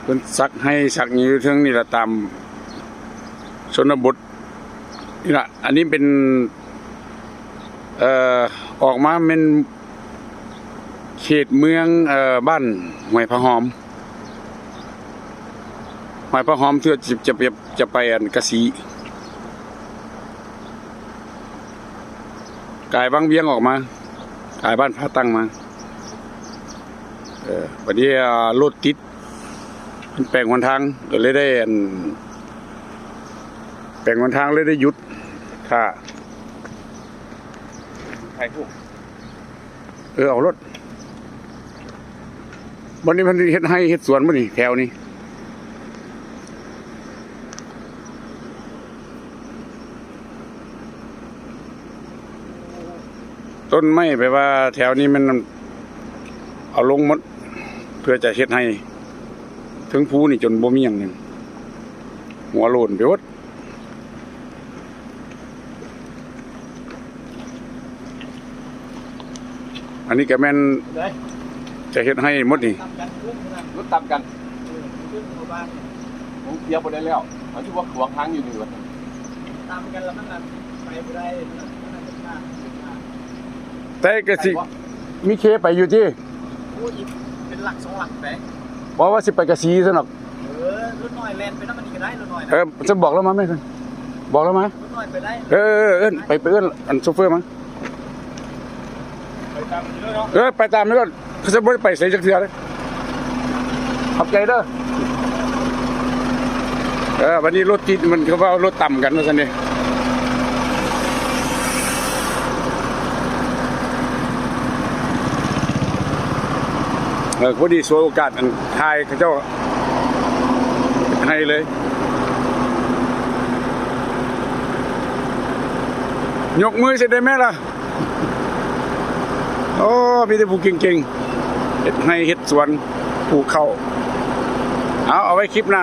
เป็นสักให้สักอยู่เทิงนี่ละตามชนบทนี่ละอันนี้เป็นออกมาเป็นเขตเมืองบ้านห้วยพระหอมห้วยพระหอมเพื่อจะไปอันกะสีกายบางเวียงออกมากายบ้านพระตั้งมาวันนี้รถติดมันแปลงหนทางก็เลยได้แปลงหนทางเลยได้หยุดค่ะใครพูดเอารถวันนี้มันเฮ็ดให้เฮ็ดสวนมั้นี่แถวนี้ต้นไม้ไปว่าแถวนี้มันเอาลงหมดเพื่อจะเฮ็ดให้ถึงภูนี่จนบ่มีหยังนึงหัวโลนไปหมดอันนี้ก็แม่นจะเฮ็ดให้หมดนี่รถตามกันผมเสียบ่ได้แล้วเขาชื่อว่าขวางทางอยู่นี่วะตามกันแล้วมันไปบ่ได้แต่ก็สิมีเคไปอยู่ที่โอ้ยเป็นหลัก2หลักแปะบอกว่าสิไปกะสีซะหนอกรถน้อยแล่นไปนำมันก็ได้รถน้อยนะจะบอกแล้วมั้ยบอกแล้วมั้ยรถน้อยไปได้เอิ้นไปเอิ้นอันโชเฟอร์มั้ยไปตามนี้เนาะไปตามนี้ก่อนเขาจะบ่ไปใส่จักเทื่อเลยขอบใจเด้อวันนี้รถติดมันเขาว่ารถต่ำกันว่าซั่นนี่พอดีสวยโอกาสอันถ่ายเขาเจ้าให้เลยยกมือเสร็จได้ไหมล่ะโอ้มีแต่ผู้เก่งๆเฮ็ดให้เฮ็ดสวนปลูกข้าวเอาไว้คลิปหน้า